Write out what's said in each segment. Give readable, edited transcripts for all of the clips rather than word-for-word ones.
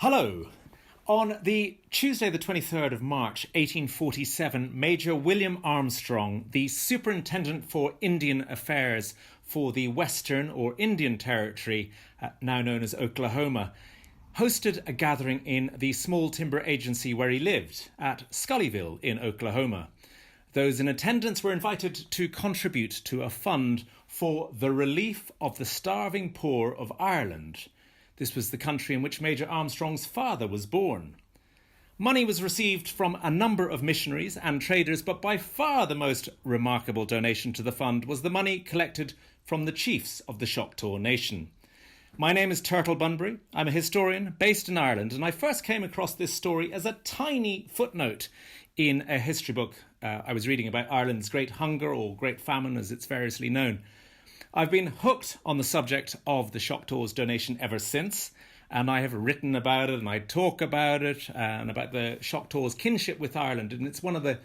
Hello. On the Tuesday the 23rd of March 1847, Major William Armstrong, the Superintendent for Indian Affairs for the Western or Indian Territory, now known as Oklahoma, hosted a gathering in the small timber agency where he lived, at Scullyville in Oklahoma. Those in attendance were invited to contribute to a fund for the relief of the starving poor of Ireland. This was the country in which Major Armstrong's father was born. Money was received from a number of missionaries and traders, but by far the most remarkable donation to the fund was the money collected from the chiefs of the Choctaw Nation. My name is Turtle Bunbury. I'm a historian based in Ireland, and I first came across this story as a tiny footnote in a history book I was reading about Ireland's Great Hunger, or Great Famine as it's variously known. I've been hooked on the subject of the Choctaws donation ever since, and I have written about it and I talk about it and about the Choctaws' kinship with Ireland, and it's one of the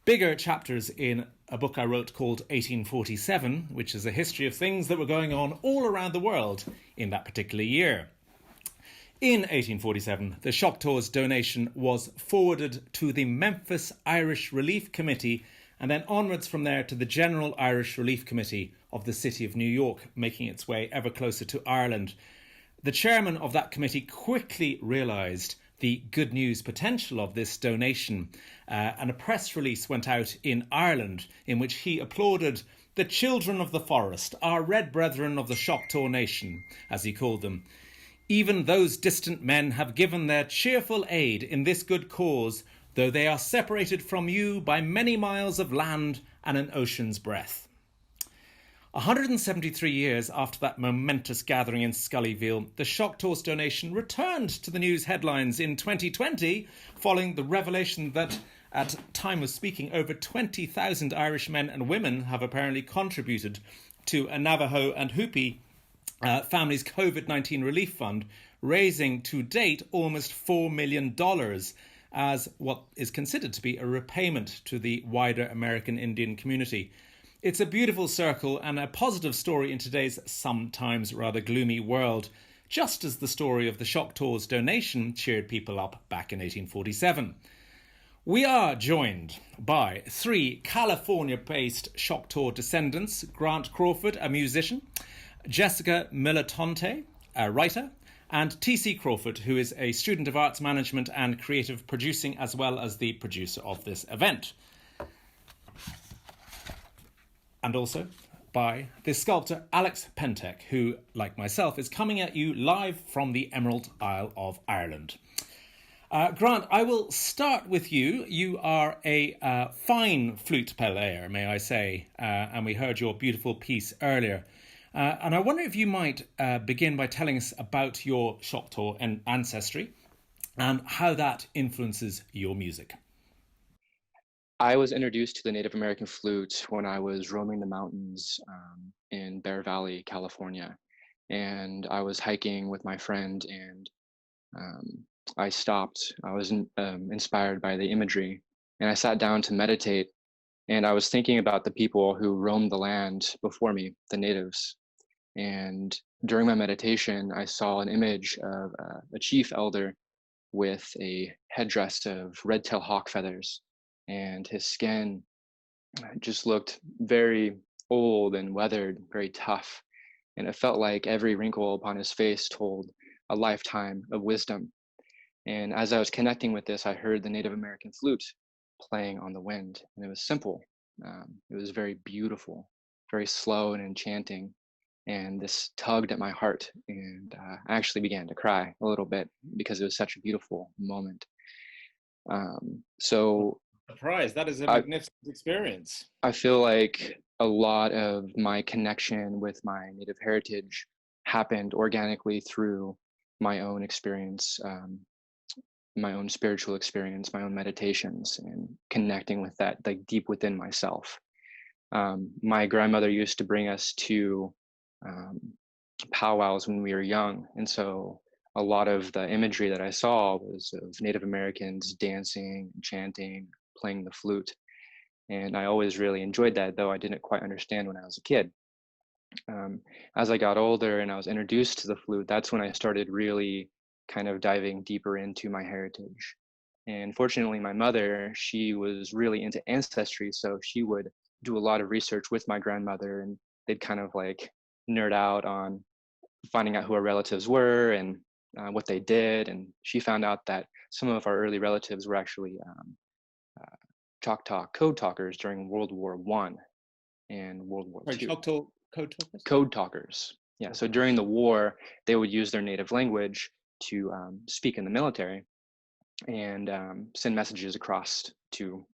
bigger chapters in a book I wrote called 1847, which is a history of things that were going on all around the world in that particular year. In 1847, the Choctaws donation was forwarded to the Memphis Irish Relief Committee and then onwards from there to the General Irish Relief Committee of the City of New York, making its way ever closer to Ireland. The chairman of that committee quickly realised the good news potential of this donation, and a press release went out in Ireland in which he applauded the children of the forest, our red brethren of the Choctaw Nation, as he called them. Even those distant men have given their cheerful aid in this good cause, though they are separated from you by many miles of land and an ocean's breadth. 173 years after that momentous gathering in Scullyville, the Choctaws donation returned to the news headlines in 2020, following the revelation that, at time of speaking, over 20,000 Irish men and women have apparently contributed to a Navajo and Hopi families' COVID-19 relief fund, raising to date almost $4 million as what is considered to be a repayment to the wider American Indian community. It's a beautiful circle and a positive story in today's sometimes rather gloomy world, just as the story of the Choctaws donation cheered people up back in 1847. We are joined by three California-based Choctaw descendants: Grant Crawford, a musician; Jessica Militante, a writer; and T.C. Crawford, who is a student of arts management and creative producing, as well as the producer of this event. And also by the sculptor Alex Pentek, who, like myself, is coming at you live from the Emerald Isle of Ireland. Grant, I will start with you. You are a fine flute player, may I say, and we heard your beautiful piece earlier. And I wonder if you might begin by telling us about your Choctaw ancestry and how that influences your music. I was introduced to the Native American flute when I was roaming the mountains in Bear Valley, California. And I was hiking with my friend, and I stopped. I was inspired by the imagery, and I sat down to meditate. And I was thinking about the people who roamed the land before me, the natives. And during my meditation, I saw an image of a chief elder with a headdress of red-tailed hawk feathers. And his skin just looked very old and weathered, very tough. And it felt like every wrinkle upon his face told a lifetime of wisdom. And as I was connecting with this, I heard the Native American flute playing on the wind. And it was simple. It was very beautiful, very slow and enchanting. And this tugged at my heart. And I actually began to cry a little bit because it was such a beautiful moment. Surprise, that is a magnificent experience. I feel like a lot of my connection with my Native heritage happened organically through my own experience, my own spiritual experience, my own meditations, and connecting with that like deep within myself. My grandmother used to bring us to powwows when we were young, and so a lot of the imagery that I saw was of Native Americans dancing, chanting, playing the flute. And I always really enjoyed that, though I didn't quite understand when I was a kid. As I got older and I was introduced to the flute, that's when I started really kind of diving deeper into my heritage. And fortunately, my mother, she was really into ancestry, so she would do a lot of research with my grandmother, and they'd kind of like nerd out on finding out who our relatives were and what they did. And she found out that some of our early relatives were actually uh, Choctaw code talkers during World War One and World War Sorry, Two. Choctaw code talkers? Code talkers. Yeah. So during the war, they would use their native language to speak in the military and send messages across to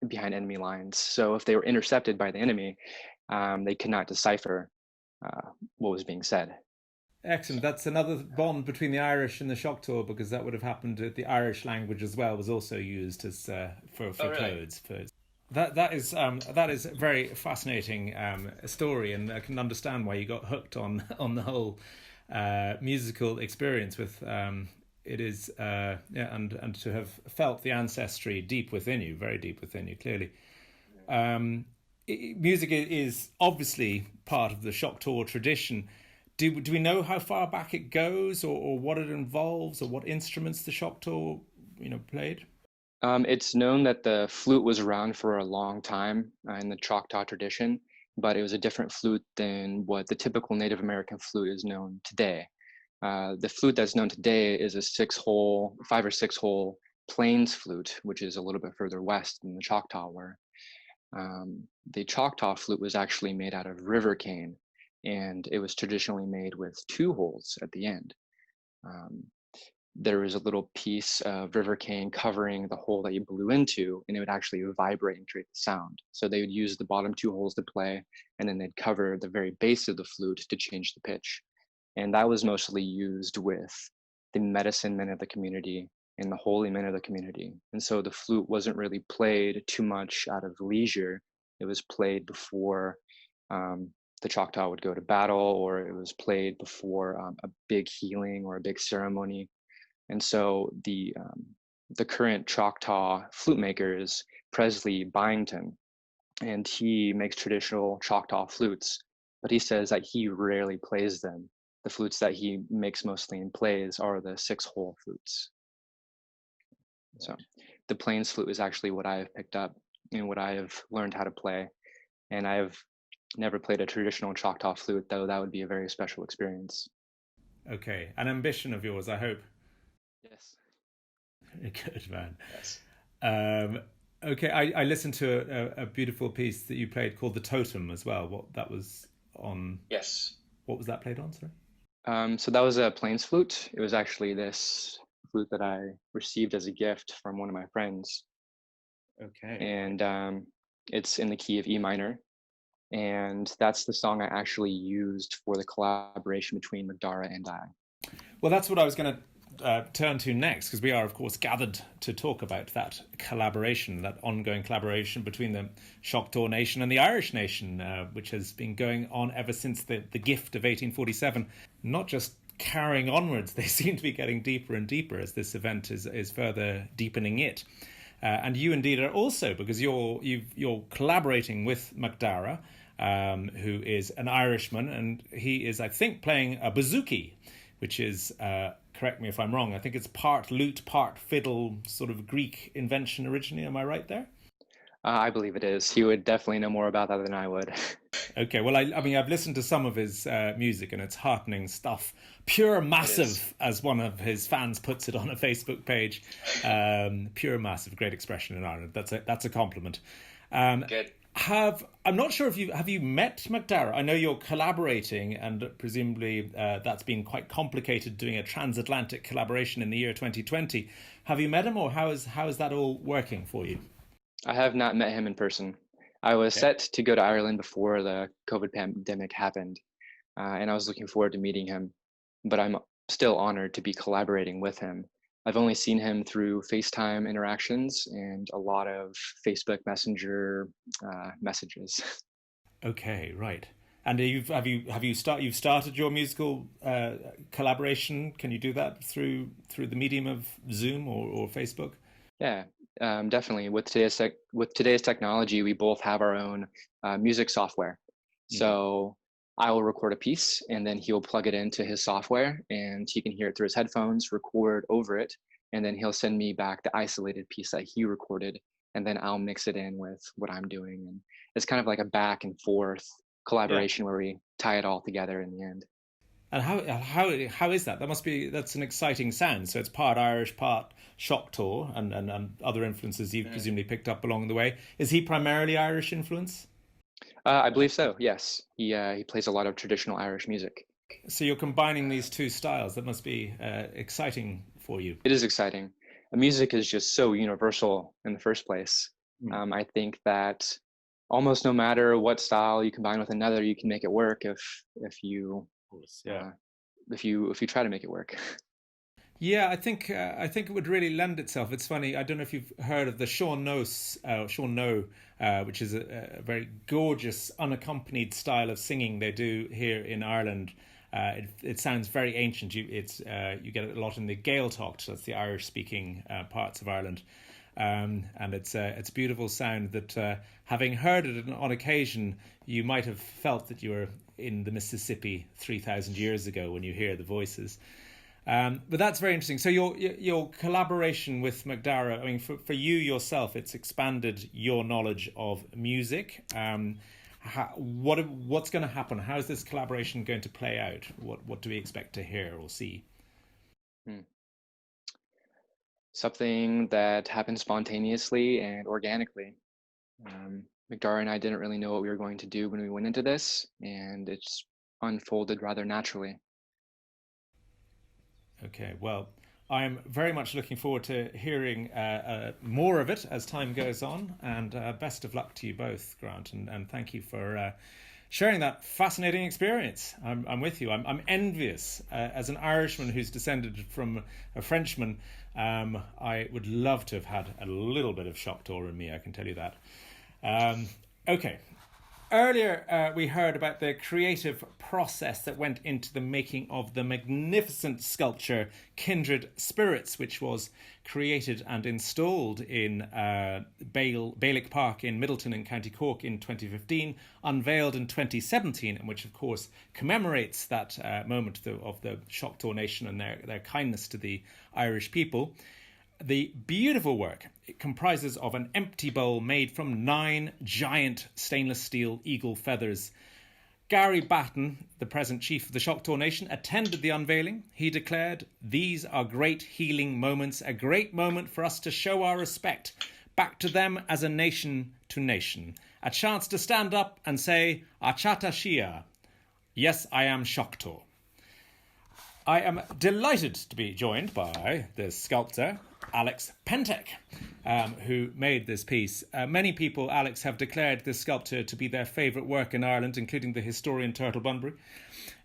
behind enemy lines. So if they were intercepted by the enemy, they could not decipher what was being said. Excellent. That's another bond between the Irish and the Choctaw, because that would have happened. The Irish language as well was also used as for really? codes. That is a very fascinating story, and I can understand why you got hooked on the whole musical experience with it is yeah, and to have felt the ancestry deep within you, very deep within you, clearly. Music is obviously part of the Choctaw tradition. Do we know how far back it goes, or what it involves, or what instruments the Choctaw played? It's known that the flute was around for a long time in the Choctaw tradition, but it was a different flute than what the typical Native American flute is known today. The flute that's known today is a 5 or 6 hole plains flute, which is a little bit further west than the Choctaw were. The Choctaw flute was actually made out of river cane, and it was traditionally made with 2 holes at the end. There was a little piece of river cane covering the hole that you blew into, and it would actually vibrate and create the sound. So they would use the bottom 2 holes to play, and then they'd cover the very base of the flute to change the pitch. And that was mostly used with the medicine men of the community and the holy men of the community. And so the flute wasn't really played too much out of leisure. It was played before the Choctaw would go to battle, or it was played before a big healing or a big ceremony. And so the current Choctaw flute maker is Presley Byington, and he makes traditional Choctaw flutes, but he says that he rarely plays them. The flutes that he makes mostly and plays are the 6 hole flutes. So the plains flute is actually what I have picked up and what I have learned how to play. And I have never played a traditional Choctaw flute, though that would be a very special experience. Okay, an ambition of yours, I hope. Yes. Good man. Yes. Okay, I listened to a beautiful piece that you played called the Totem as well. What that was on? Yes. What was that played on? Sorry. So that was a plains flute. It was actually this flute that I received as a gift from one of my friends. Okay. And it's in the key of E minor. And that's the song I actually used for the collaboration between Macdara and I. Well, that's what I was going to turn to next, because we are, of course, gathered to talk about that collaboration, that ongoing collaboration between the Choctaw Nation and the Irish Nation, which has been going on ever since the gift of 1847. Not just carrying onwards, they seem to be getting deeper and deeper as this event is further deepening it. And you indeed are also, because you're collaborating with Macdara, who is an Irishman, and he is, I think, playing a bouzouki, which is, correct me if I'm wrong, I think it's part lute, part fiddle, sort of Greek invention originally. Am I right there? I believe it is. He would definitely know more about that than I would. Okay, well, I mean, I've listened to some of his music, and it's heartening stuff. Pure massive, as one of his fans puts it on a Facebook page. Pure massive, great expression in Ireland. That's a compliment. Good. I'm not sure if have you met Macdara? I know you're collaborating, and presumably that's been quite complicated doing a transatlantic collaboration in the year 2020. Have you met him, or how is that all working for you? I have not met him in person. I was set to go to Ireland before the COVID pandemic happened, and I was looking forward to meeting him, but I'm still honored to be collaborating with him. I've only seen him through FaceTime interactions and a lot of Facebook Messenger messages. Okay, right. And you've started your musical collaboration? Can you do that through the medium of Zoom or Facebook? Yeah, definitely. With today's technology, we both have our own music software. So I will record a piece, and then he'll plug it into his software, and he can hear it through his headphones, record over it, and then he'll send me back the isolated piece that he recorded, and then I'll mix it in with what I'm doing. And it's kind of like a back and forth collaboration where we tie it all together in the end. And how is that? That's an exciting sound. So it's part Irish, part Choctaw, and other influences you've presumably picked up along the way. Is he primarily Irish influence? I believe so. Yes, he plays a lot of traditional Irish music. So you're combining these two styles. That must be exciting for you. It is exciting. Music is just so universal in the first place. I think that almost no matter what style you combine with another, you can make it work if you if you try to make it work. Yeah, I think it would really lend itself. It's funny. I don't know if you've heard of the Sean No, which is a very gorgeous unaccompanied style of singing they do here in Ireland. It sounds very ancient. You get it a lot in the Gaeltacht. That's the Irish-speaking parts of Ireland, and it's a beautiful sound that, having heard it on occasion, you might have felt that you were in the Mississippi 3,000 years ago when you hear the voices. But that's very interesting. So your collaboration with Macdara, I mean, for you yourself, it's expanded your knowledge of music. What's going to happen? How is this collaboration going to play out? What do we expect to hear or see? Something that happened spontaneously and organically. Macdara and I didn't really know what we were going to do when we went into this, and it's unfolded rather naturally. Okay, well, I'm very much looking forward to hearing more of it as time goes on, and best of luck to you both, Grant, and thank you for sharing that fascinating experience. I'm with you. I'm envious. As an Irishman who's descended from a Frenchman, I would love to have had a little bit of Choctaw in me, I can tell you that. Okay. Earlier, we heard about the creative process that went into the making of the magnificent sculpture Kindred Spirits, which was created and installed in Bailick Park in Midleton in County Cork in 2015, unveiled in 2017, and which, of course, commemorates that moment of the Choctaw Nation and their kindness to the Irish people. The beautiful work, it comprises of an empty bowl made from 9 giant stainless steel eagle feathers. Gary Batten, the present chief of the Choctaw Nation, attended the unveiling. He declared, "These are great healing moments, a great moment for us to show our respect back to them as a nation to nation. A chance to stand up and say, Achata Shia. Yes, I am Choctaw." I am delighted to be joined by the sculptor, Alex Pentek, who made this piece. Many people, Alex, have declared this sculpture to be their favourite work in Ireland, including the historian Turtle Bunbury.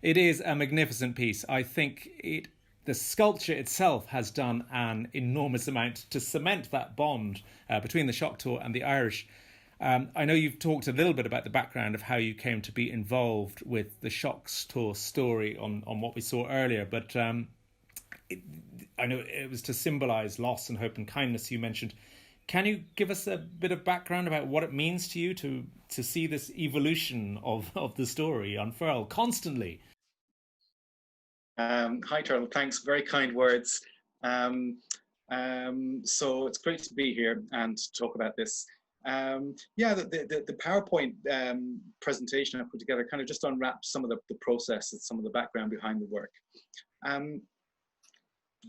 It is a magnificent piece. I think the sculpture itself has done an enormous amount to cement that bond between the Choctaw and the Irish. I know you've talked a little bit about the background of how you came to be involved with the Choctaw story on what we saw earlier, but I know it was to symbolise loss and hope and kindness you mentioned. Can you give us a bit of background about what it means to you to see this evolution of the story unfurl constantly? Hi, Turtle. Thanks. Very kind words. So it's great to be here and talk about this. The PowerPoint presentation I put together kind of just unwraps some of the process and some of the background behind the work.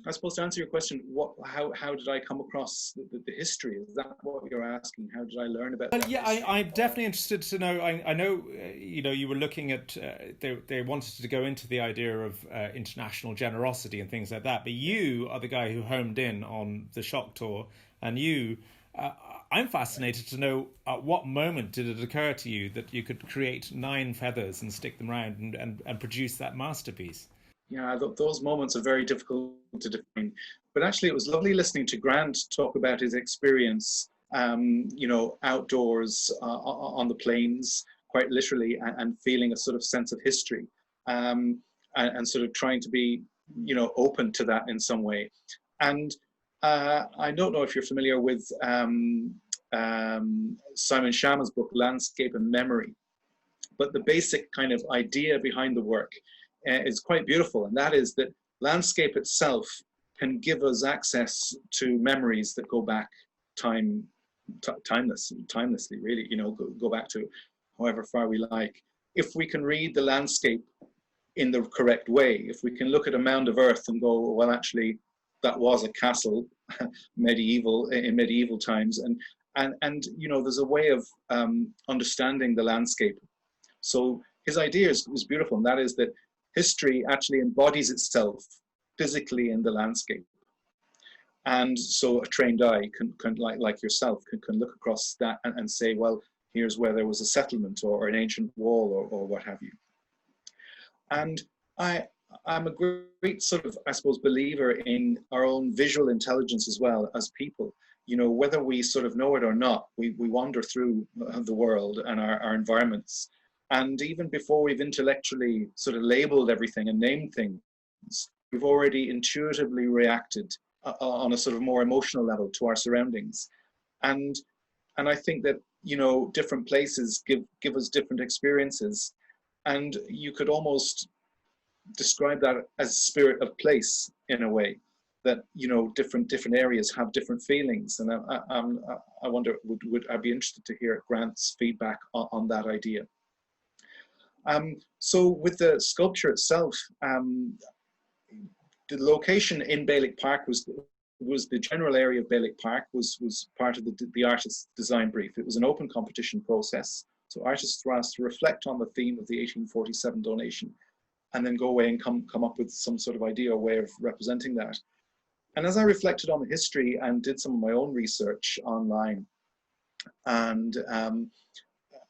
I suppose to answer your question, how did I come across the history? Is that what you're asking? How did I learn about that? Yeah, I'm definitely interested to know. I know, you were looking at, they wanted to go into the idea of international generosity and things like that, but you are the guy who homed in on the Choctaw, and I'm fascinated to know at what moment did it occur to you that you could create 9 feathers and stick them around and produce that masterpiece? Yeah, those moments are very difficult to define. But actually, it was lovely listening to Grant talk about his experience, outdoors on the plains, quite literally, and feeling a sort of sense of history, and sort of trying to be, open to that in some way. And I don't know if you're familiar with Simon Schama's book, Landscape and Memory. but the basic kind of idea behind the work is quite beautiful. And that is that landscape itself can give us access to memories that go back timelessly, really, go back to however far we like. If we can read the landscape in the correct way, if we can look at a mound of earth and go, well, actually, that was a castle, in medieval times, and there's a way of understanding the landscape. So his idea is beautiful, and that is that history actually embodies itself physically in the landscape. And so a trained eye can like yourself, can look across that and say, well, here's where there was a settlement or an ancient wall or what have you. And I'm a great sort of, I suppose, believer in our own visual intelligence as well as people. Whether we sort of know it or not, we wander through the world and our environments. And even before we've intellectually sort of labeled everything and named things, we've already intuitively reacted on a sort of more emotional level to our surroundings. And I think that, different places give us different experiences. And you could almost describe that as spirit of place in a way, that different areas have different feelings. And I wonder, would I be interested to hear Grant's feedback on that idea. So with the sculpture itself, the location in Bailick Park was the general area of Bailick Park was part of the artist's design brief. It was an open competition process. So artists were asked to reflect on the theme of the 1847 donation and then go away and come up with some sort of idea or way of representing that. And as I reflected on the history and did some of my own research online, and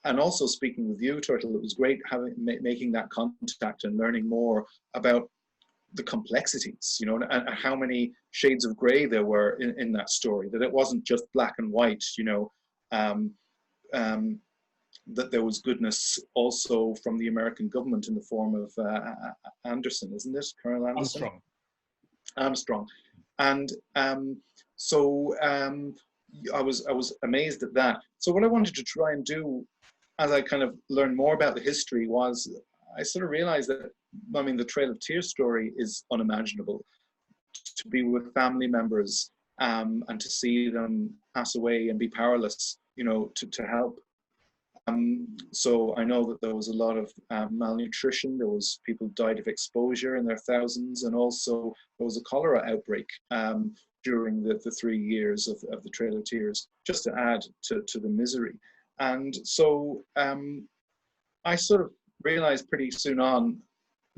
also speaking with you, Turtle, it was great making that contact and learning more about the complexities, and how many shades of gray there were in that story, that it wasn't just black and white, that there was goodness also from the American government in the form of Anderson, isn't it? Colonel Anderson? Armstrong. And so I was amazed at that. So what I wanted to try and do as I kind of learned more about the history was I sort of realized that, the Trail of Tears story is unimaginable. To be with family members and to see them pass away and be powerless, to help. So I know that there was a lot of malnutrition. There was people died of exposure in their thousands, and also there was a cholera outbreak during the 3 years of the Trail of Tears, just to add to the misery. And so I sort of realized pretty soon on,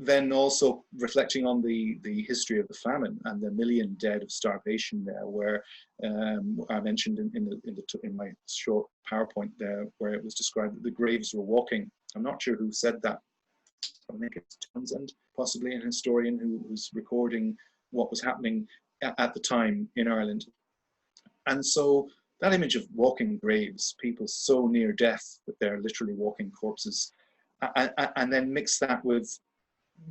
then also reflecting on the history of the famine and the million dead of starvation there, where I mentioned in my short PowerPoint there, where it was described that the graves were walking. I'm not sure who said that. I think it's Townsend, possibly an historian who's recording what was happening at the time in Ireland. And so that image of walking graves, people so near death that they're literally walking corpses, and then mix that with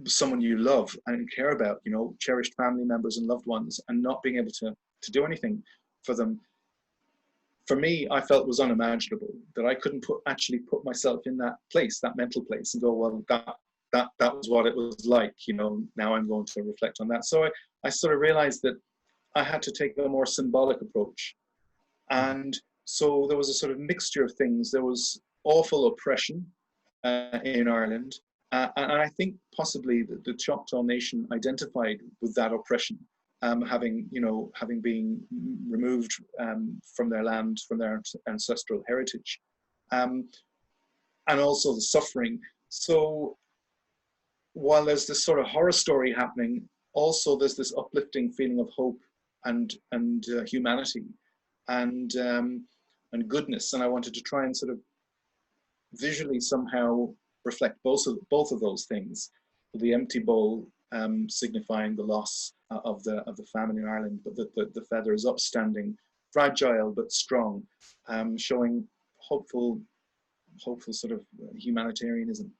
someone you love and care about, cherished family members and loved ones, and not being able to do anything for them. For me, I felt was unimaginable, that I couldn't actually put myself in that place, that mental place, and go, well, that was what it was like, now I'm going to reflect on that. So I sort of realized that I had to take a more symbolic approach. And so there was a sort of mixture of things. There was awful oppression in Ireland. And I think possibly the Choctaw Nation identified with that oppression, having been removed from their land, from their ancestral heritage, and also the suffering. So while there's this sort of horror story happening, also there's this uplifting feeling of hope and humanity and goodness. And I wanted to try and sort of visually somehow reflect both of those things. The empty bowl signifying the loss of the famine in Ireland, but the feather is upstanding, fragile but strong, showing hopeful sort of humanitarianism.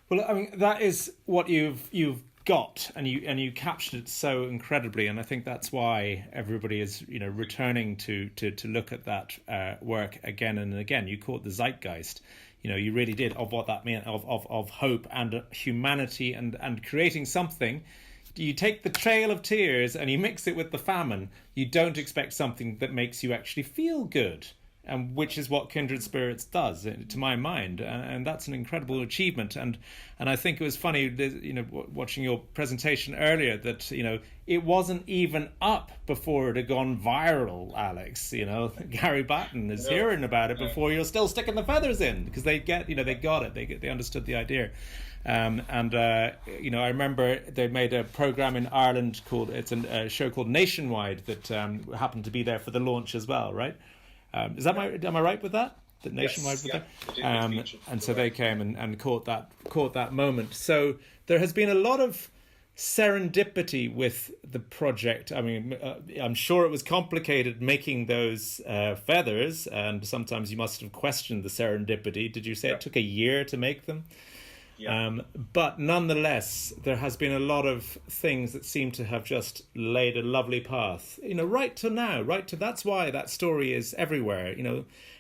Well, that is what you've got, and you captured it so incredibly, and I think that's why everybody is returning to look at that work again and again. You caught the zeitgeist. you really did, of what that meant, of hope and humanity, and creating something. You take the Trail of Tears and you mix it with the famine. You don't expect something that makes you actually feel good, and which is what Kindred Spirits does, to my mind, and that's an incredible achievement. And I think it was funny, watching your presentation earlier, that it wasn't even up before it had gone viral, Alex. Gary Batten is hearing about it before you're still sticking the feathers in, because they got it, they understood the idea. I remember they made a program in Ireland a show called Nationwide that happened to be there for the launch as well, right? Am I right with that? That Nationwide was there? And so they came and caught that moment. So there has been a lot of serendipity with the project. I mean, I'm sure it was complicated making those feathers, and sometimes you must have questioned the serendipity. Did you say it took a year to make them? Yeah. But nonetheless, there has been a lot of things that seem to have just laid a lovely path, right to now, that's why that story is everywhere.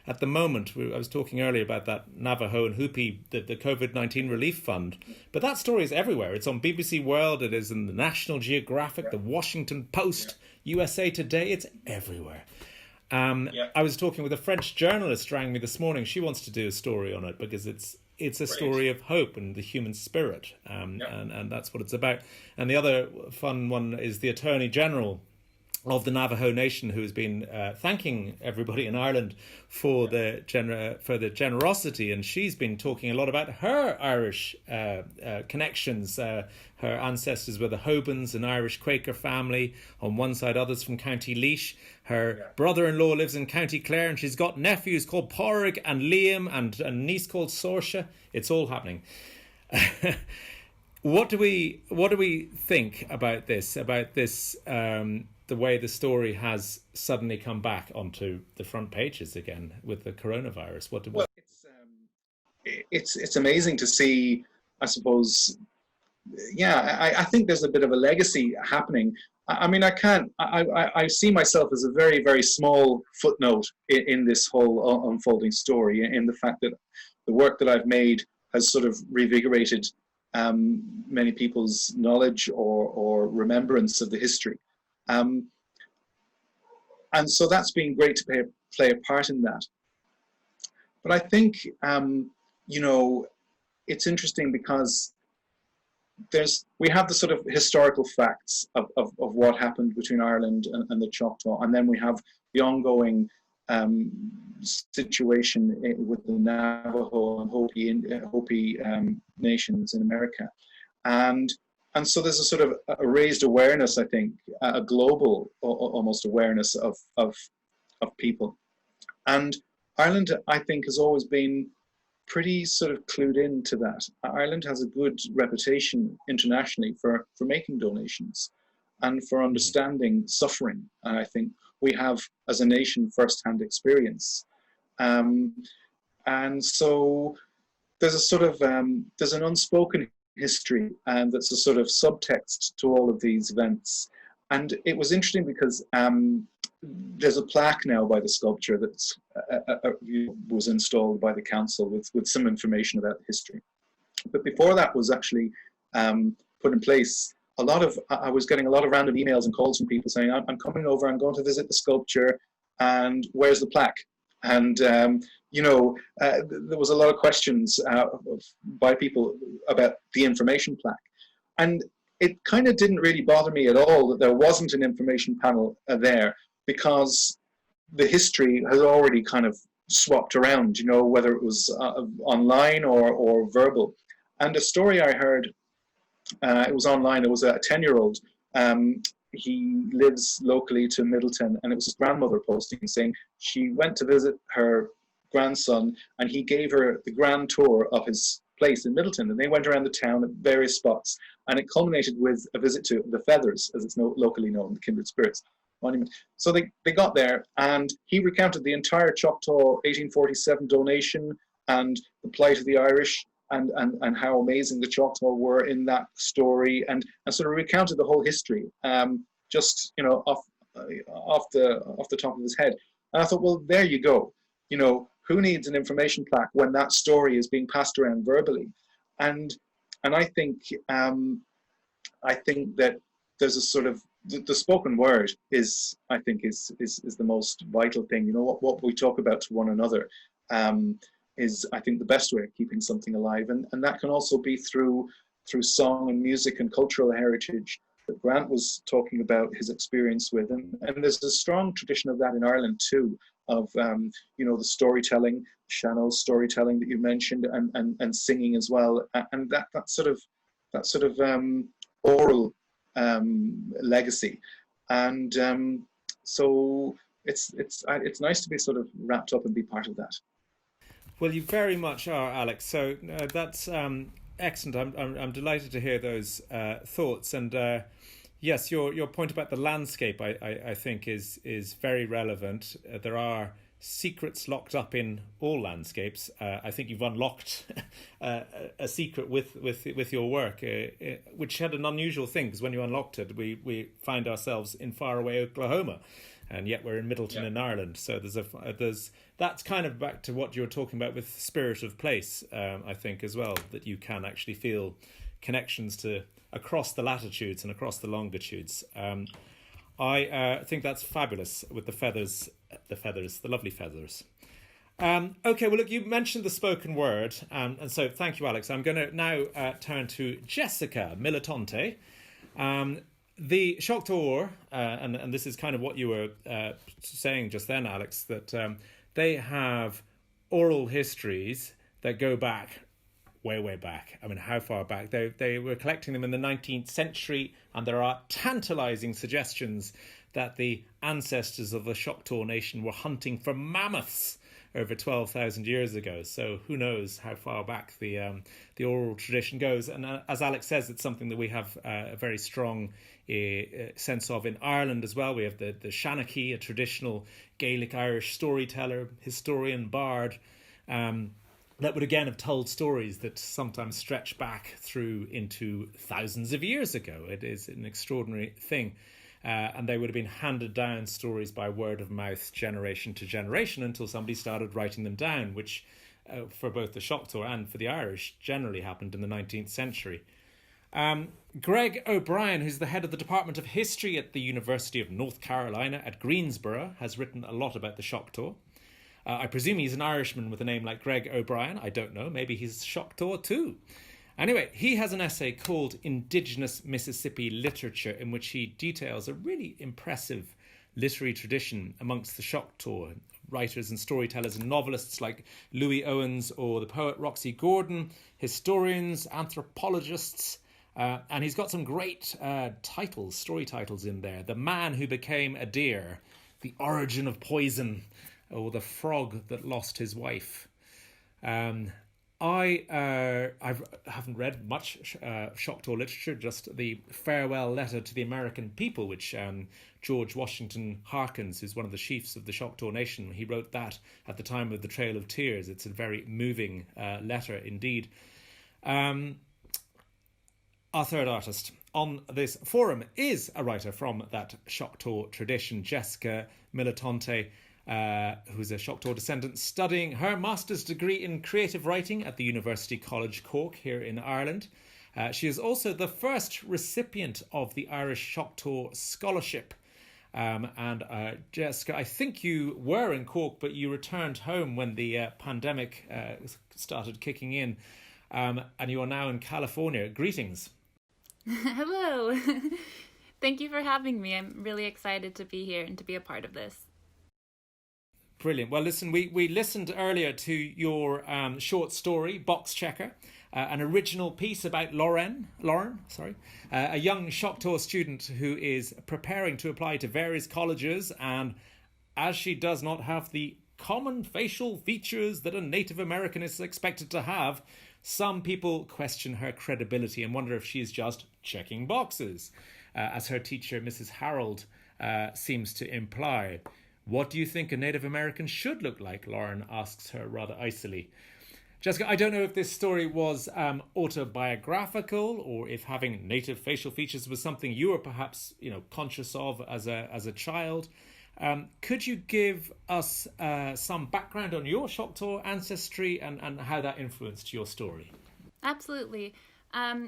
At the moment, I was talking earlier about that Navajo and Hopi, the COVID-19 relief fund, but that story is everywhere. It's on BBC World, it is in the National Geographic, the Washington Post, USA Today, it's everywhere. I was talking with a French journalist, rang me this morning. She wants to do a story on it because it's a story of hope and the human spirit, and that's what it's about. And the other fun one is the Attorney General of the Navajo Nation, who has been thanking everybody in Ireland for the generosity, and she's been talking a lot about her Irish connections. Her ancestors were the Hobans, an Irish Quaker family on one side, others from County Laois. Her brother-in-law lives in County Clare, and she's got nephews called Pádraig and Liam, and a niece called Saoirse. It's all happening. What do we think about this? The way the story has suddenly come back onto the front pages again with the coronavirus. It's amazing to see, I suppose. I think there's a bit of a legacy happening. I mean, I see myself as a very, very small footnote in this whole unfolding story, in the fact that the work that I've made has sort of revigorated many people's knowledge or remembrance of the history. And so that's been great to play a part in that. But I think, it's interesting because we have the sort of historical facts of what happened between Ireland and the Choctaw, and then we have the ongoing situation with the Navajo and Hopi nations in America. And so there's a sort of a raised awareness, I think, a global almost awareness of people. And Ireland, I think, has always been pretty sort of clued in to that. Ireland has a good reputation internationally for making donations and for understanding suffering. And I think we have, as a nation, first-hand experience. And so there's a sort of, there's an unspoken history, and that's a sort of subtext to all of these events. And it was interesting because there's a plaque now by the sculpture that was installed by the council with some information about the history. But before that was actually put in place, I was getting a lot of random emails and calls from people saying, I'm coming over, I'm going to visit the sculpture, and where's the plaque? And there was a lot of questions by people about the information plaque. And it kind of didn't really bother me at all that there wasn't an information panel there, because the history has already kind of swapped around, whether it was online or verbal. And a story I heard, it was online, it was a 10-year-old, he lives locally to Midleton, and it was his grandmother posting saying she went to visit her grandson and he gave her the grand tour of his place in Midleton, and they went around the town at various spots, and it culminated with a visit to the Feathers, as it's locally known, the Kindred Spirits monument. So they got there, and he recounted the entire Choctaw 1847 donation and the plight of the Irish, and how amazing the Choctaw were in that story, and sort of recounted the whole history, just off the top of his head. And I thought, well, there you go. who needs an information plaque when that story is being passed around verbally? And I think that there's a sort of the spoken word is, I think, is the most vital thing. You know, what we talk about to one another is, I think, the best way of keeping something alive, and that can also be through song and music and cultural heritage that Grant was talking about his experience with, and there's a strong tradition of that in Ireland too, of you know, the storytelling, Shannon storytelling that you mentioned, and singing as well, and that sort of oral legacy, and so it's nice to be sort of wrapped up and be part of that. Well, you very much are, Alex. So that's excellent. I'm delighted to hear those thoughts. And yes, your point about the landscape, I think, is very relevant. There are secrets locked up in all landscapes. I think you've unlocked a secret with your work, which had an unusual thing, because when you unlocked it, we find ourselves in faraway Oklahoma, and yet we're in Midleton in Ireland. So there's that's kind of back to what you were talking about with spirit of place, I think, as well, that you can actually feel connections to across the latitudes and across the longitudes. I think that's fabulous with the lovely feathers. Okay, well, look, you mentioned the spoken word, and so thank you, Alex. I'm going to now turn to Jessica Militante. The Choctaw, and this is kind of what you were saying just then, Alex, that they have oral histories that go back way back. I mean, how far back? They were collecting them in the 19th century, and there are tantalizing suggestions that the ancestors of the Choctaw Nation were hunting for mammoths over 12,000 years ago. So who knows how far back the oral tradition goes. And as Alex says, it's something that we have a very strong sense of in Ireland as well. We have the Shanachie, a traditional Gaelic Irish storyteller, historian, bard, that would again have told stories that sometimes stretch back through into thousands of years ago. It is an extraordinary thing. And they would have been handed down stories by word of mouth, generation to generation, until somebody started writing them down, which for both the Choctaw and for the Irish generally happened in the 19th century. Greg O'Brien, who's the head of the Department of History at the University of North Carolina at Greensboro, has written a lot about the Choctaw. I presume he's an Irishman with a name like Greg O'Brien. I don't know. Maybe he's Choctaw too. Anyway, he has an essay called Indigenous Mississippi Literature, in which he details a really impressive literary tradition amongst the Choctaw, writers and storytellers and novelists like Louis Owens or the poet Roxy Gordon, historians, anthropologists, and he's got some great story titles in there. The Man Who Became a Deer, The Origin of Poison, or The Frog That Lost His Wife. I haven't read much Choctaw literature, just the farewell letter to the American people, which George Washington Harkins, who's one of the chiefs of the Choctaw Nation, he wrote that at the time of the Trail of Tears. It's a very moving letter indeed. Our third artist on this forum is a writer from that Choctaw tradition, Jessica Militante, who's a Choctaw descendant, studying her master's degree in creative writing at the University College Cork here in Ireland. She is also the first recipient of the Irish Choctaw Scholarship. And Jessica, I think you were in Cork, but you returned home when the pandemic started kicking in, and you are now in California. Greetings. Hello. Thank you for having me. I'm really excited to be here and to be a part of this. Brilliant. Well, listen, we listened earlier to your short story, Box Checker, an original piece about Lauren, a young Choctaw student who is preparing to apply to various colleges, and as she does not have the common facial features that a Native American is expected to have, some people question her credibility and wonder if she's just checking boxes, as her teacher, Mrs. Harold, seems to imply. What do you think a Native American should look like? Lauren asks her rather icily. Jessica, I don't know if this story was autobiographical, or if having native facial features was something you were perhaps, conscious of as a child. Could you give us some background on your Choctaw ancestry and how that influenced your story? Absolutely.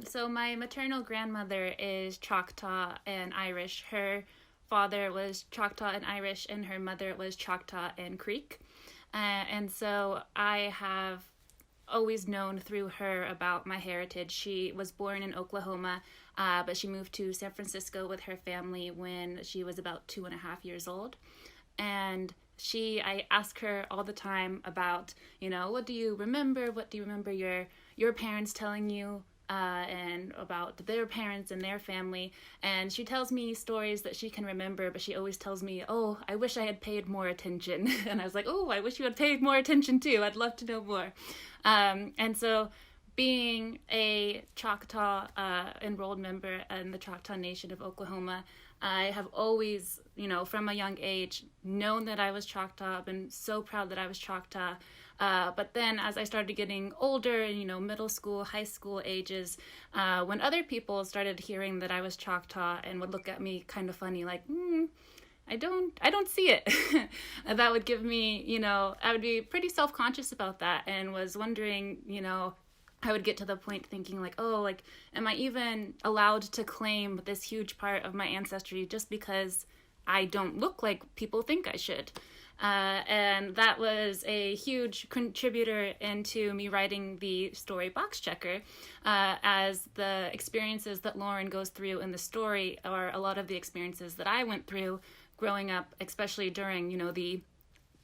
So my maternal grandmother is Choctaw and Irish. Her father was Choctaw and Irish, and her mother was Choctaw and Creek. And so I have always known through her about my heritage. She was born in Oklahoma, but she moved to San Francisco with her family when she was about 2.5 years old. And I ask her all the time about, what do you remember? What do you remember your parents telling you? And about their parents and their family. And she tells me stories that she can remember, but she always tells me, oh, I wish I had paid more attention. And I was like, oh, I wish you had paid more attention too. I'd love to know more. And so being a Choctaw enrolled member in the Choctaw Nation of Oklahoma, I have always, from a young age, known that I was Choctaw, been so proud that I was Choctaw. But then as I started getting older, middle school, high school ages, when other people started hearing that I was Choctaw and would look at me kind of funny, like, I don't see it. That would give me, I would be pretty self-conscious about that and was wondering, I would get to the point thinking like, oh, like, am I even allowed to claim this huge part of my ancestry just because I don't look like people think I should? And that was a huge contributor into me writing the story Box Checker, as the experiences that Lauren goes through in the story are a lot of the experiences that I went through growing up, especially during, the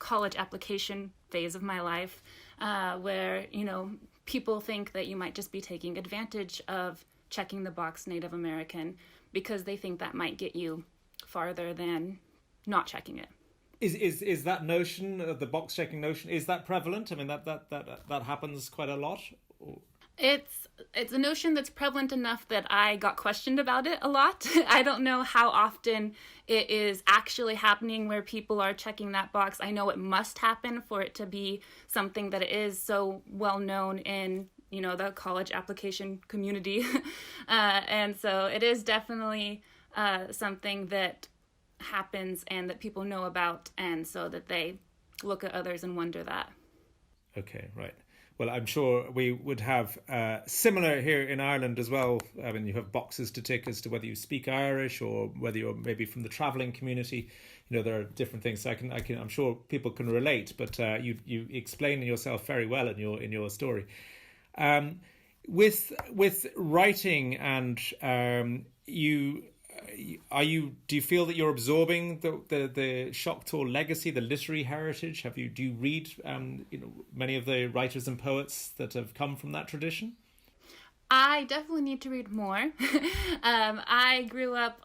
college application phase of my life, where, people think that you might just be taking advantage of checking the box Native American because they think that might get you farther than not checking it. Is that notion, the box checking notion, is that prevalent? I mean, that happens quite a lot. It's a notion that's prevalent enough that I got questioned about it a lot. I don't know how often it is actually happening where people are checking that box. I know it must happen for it to be something that is so well known in, the college application community. And so it is definitely something that happens and that people know about, and so that they look at others and wonder that. Okay, right. Well, I'm sure we would have similar here in Ireland as well. I mean, you have boxes to tick as to whether you speak Irish or whether you're maybe from the travelling community. There are different things. I'm sure people can relate, but you explain yourself very well in your story. With writing and do you feel that you're absorbing the Choctaw legacy, the literary heritage? Do you read many of the writers and poets that have come from that tradition? I definitely need to read more. I grew up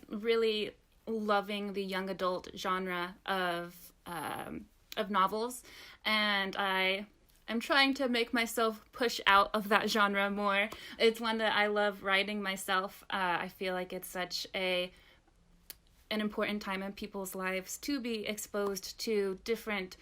really loving the young adult genre of novels, and I'm trying to make myself push out of that genre more. It's one that I love writing myself. I feel like it's such an important time in people's lives to be exposed to different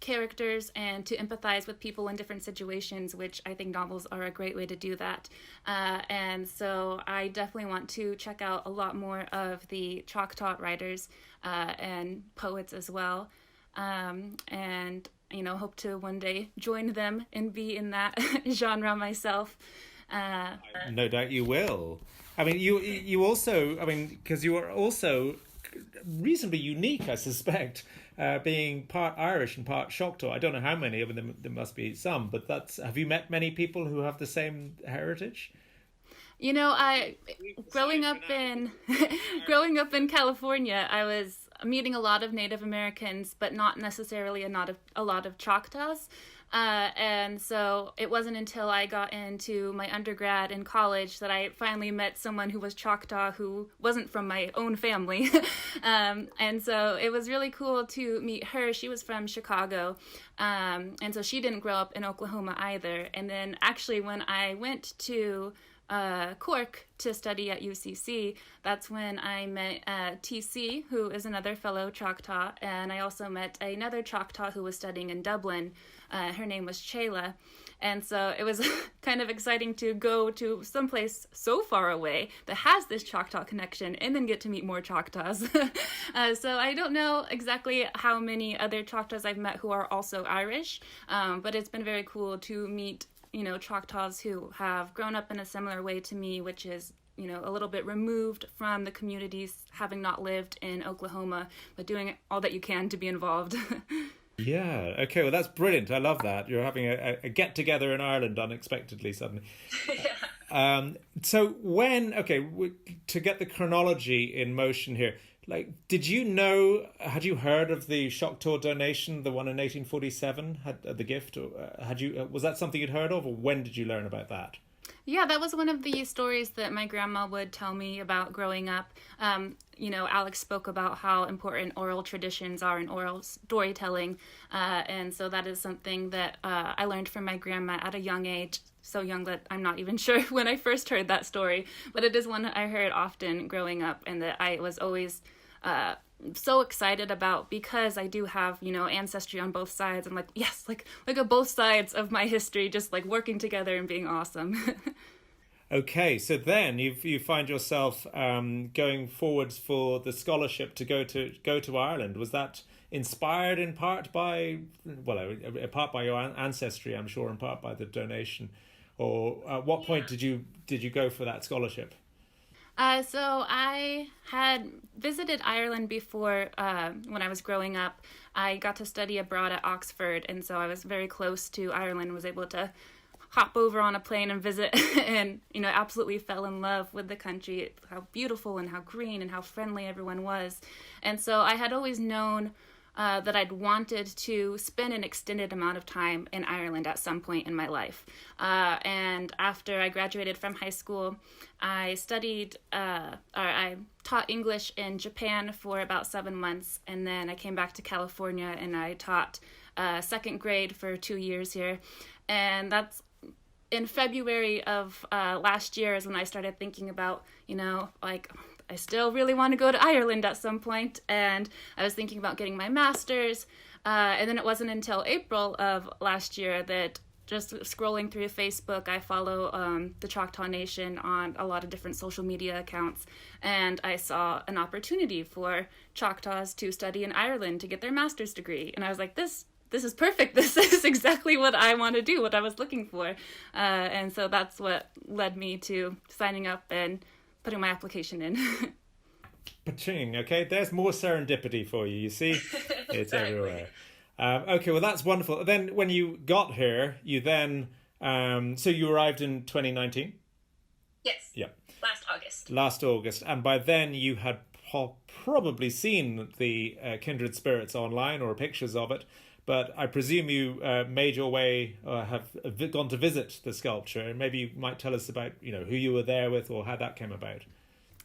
characters and to empathize with people in different situations, which I think novels are a great way to do that. And so I definitely want to check out a lot more of the Choctaw writers and poets as well. And hope to one day join them and be in that genre myself. No doubt you will. I mean, you also, because you are also reasonably unique, I suspect, being part Irish and part Choctaw. I don't know how many of them, there must be some, but have you met many people who have the same heritage? Growing up in California, I was meeting a lot of Native Americans, but not necessarily a lot of Choctaws. And so it wasn't until I got into my undergrad in college that I finally met someone who was Choctaw who wasn't from my own family. And so it was really cool to meet her. She was from Chicago. And so she didn't grow up in Oklahoma either. And then actually when I went to Cork to study at UCC, that's when I met TC, who is another fellow Choctaw, and I also met another Choctaw who was studying in Dublin. Her name was Chayla. And so it was kind of exciting to go to someplace so far away that has this Choctaw connection and then get to meet more Choctaws. So I don't know exactly how many other Choctaws I've met who are also Irish, but it's been very cool to meet, Choctaws who have grown up in a similar way to me, which is, a little bit removed from the communities, having not lived in Oklahoma, but doing all that you can to be involved. Yeah. Okay. Well, that's brilliant. I love that. You're having a get together in Ireland unexpectedly suddenly. Yeah. So to get the chronology in motion here, had you heard of the Choctaw donation, the one in 1847, had the gift, or was that something you'd heard of, or when did you learn about that? Yeah, that was one of the stories that my grandma would tell me about growing up. Alex spoke about how important oral traditions are in oral storytelling. And so that is something that I learned from my grandma at a young age, so young that I'm not even sure when I first heard that story. But it is one that I heard often growing up and that I was always so excited about, because I do have, ancestry on both sides. I'm like, yes, like at both sides of my history, just like working together and being awesome. Okay, so then you find yourself going forwards for the scholarship to go to Ireland. Was that inspired in part by, part by your ancestry, I'm sure, in part by the donation, or at what point did you go for that scholarship? So I had visited Ireland before when I was growing up. I got to study abroad at Oxford, and so I was very close to Ireland, was able to hop over on a plane and visit and, absolutely fell in love with the country, how beautiful and how green and how friendly everyone was. And so I had always known that I'd wanted to spend an extended amount of time in Ireland at some point in my life. And after I graduated from high school, I taught English in Japan for about 7 months, and then I came back to California and I taught second grade for 2 years here. And that's in February of last year is when I started thinking about, I still really want to go to Ireland at some point, and I was thinking about getting my master's, and then it wasn't until April of last year that, just scrolling through Facebook, I follow the Choctaw Nation on a lot of different social media accounts, and I saw an opportunity for Choctaws to study in Ireland to get their master's degree, and I was like, this is perfect. This is exactly what I want to do, what I was looking for, and so that's what led me to signing up and putting my application in. Paching, okay, there's more serendipity for you, you see? It's everywhere. Okay, well, that's wonderful. Then when you got here, you then, so you arrived in 2019? Yes. Yeah. Last August. And by then you had probably seen the Kindred Spirits online or pictures of it, but I presume you made your way, have gone to visit the sculpture, and maybe you might tell us about, who you were there with or how that came about.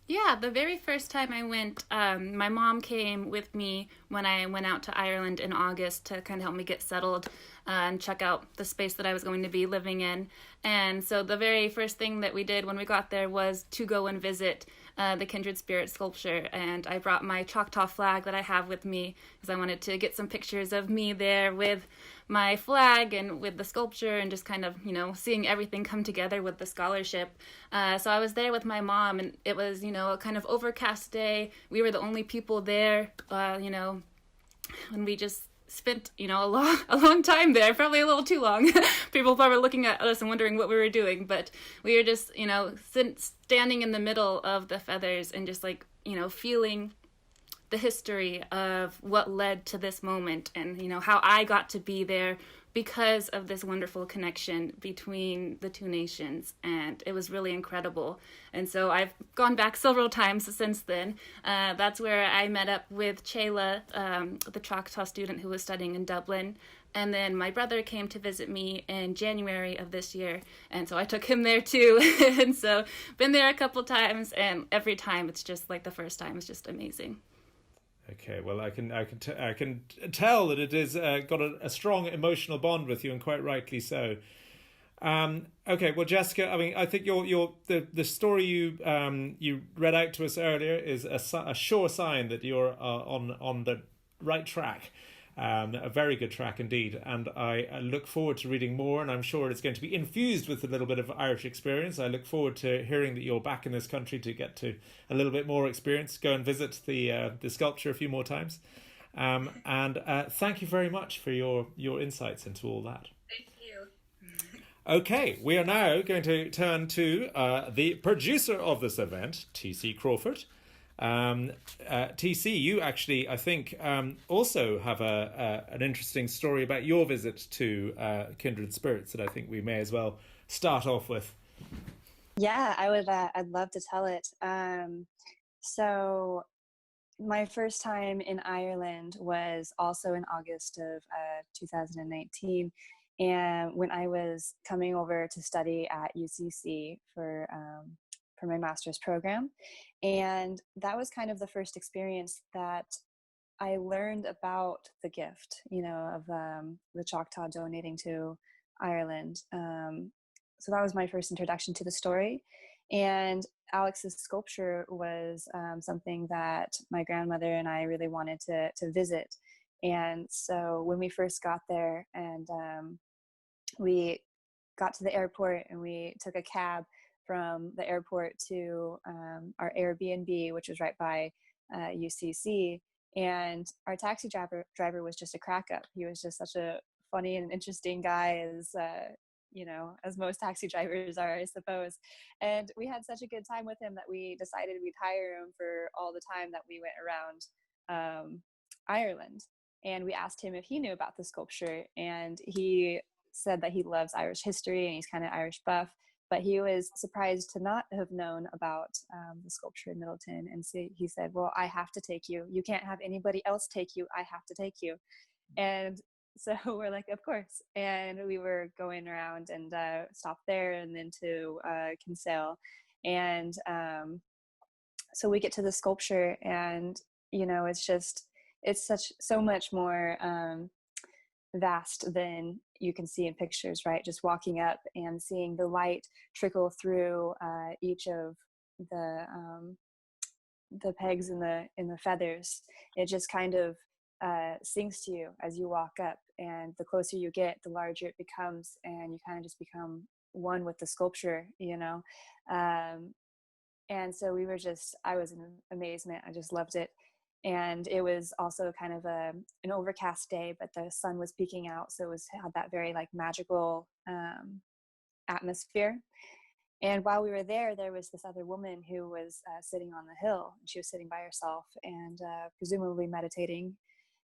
Yeah, the very first time I went, my mom came with me when I went out to Ireland in August to kind of help me get settled and check out the space that I was going to be living in. And so the very first thing that we did when we got there was to go and visit the Kindred Spirits sculpture. And I brought my Choctaw flag that I have with me because I wanted to get some pictures of me there with my flag and with the sculpture and just kind of, seeing everything come together with the scholarship. So I was there with my mom, and it was, a kind of overcast day. We were the only people there, and we just spent, a long time there, probably a little too long. People probably looking at us and wondering what we were doing, but we were just, standing in the middle of the feathers and just feeling the history of what led to this moment and, how I got to be there because of this wonderful connection between the two nations. And it was really incredible. And so I've gone back several times since then. That's where I met up with Chayla, the Choctaw student who was studying in Dublin. And then my brother came to visit me in January of this year. And so I took him there too. And so been there a couple times, and every time it's just like the first time is just amazing. Okay, well, I can tell that it is got a strong emotional bond with you, and quite rightly so. Okay, well, Jessica, I mean, I think the story you read out to us earlier is a sure sign that you're on the right track, a very good track indeed. And I look forward to reading more, and I'm sure it's going to be infused with a little bit of Irish experience. I look forward to hearing that you're back in this country to get to a little bit more experience. Go and visit the sculpture a few more times, and thank you very much for your insights into all that. Thank you. Okay, we are now going to turn to the producer of this event, TC Crawford. TC, you actually, I think, also have an interesting story about your visit to Kindred Spirits that I think we may as well start off with. Yeah, I would. I'd love to tell it. So my first time in Ireland was also in August of 2019. And when I was coming over to study at UCC for my master's program, and that was kind of the first experience that I learned about the gift, of the Choctaw donating to Ireland. So that was my first introduction to the story, and Alex's sculpture was something that my grandmother and I really wanted to visit. And so when we first got there, and we got to the airport, and we took a cab from the airport to our Airbnb, which was right by UCC. And our taxi driver was just a crack up. He was just such a funny and interesting guy, as most taxi drivers are, I suppose. And we had such a good time with him that we decided we'd hire him for all the time that we went around Ireland. And we asked him if he knew about the sculpture, and he said that he loves Irish history and he's kind of Irish buff, but he was surprised to not have known about the sculpture in Midleton. And so he said, well, I have to take you. You can't have anybody else take you. I have to take you. And so we're like, of course. And we were going around and stopped there and then to Kinsale. And so we get to the sculpture, and, it's so much more vast than you can see in pictures, right? Just walking up and seeing the light trickle through each of the pegs in the feathers. It just kind of sings to you as you walk up, and the closer you get, the larger it becomes, and you kind of just become one with the sculpture, and so I was in amazement. I just loved it. And it was also kind of an overcast day, but the sun was peeking out, so it had that very magical atmosphere. And while we were there was this other woman who was sitting on the hill. She was sitting by herself and presumably meditating.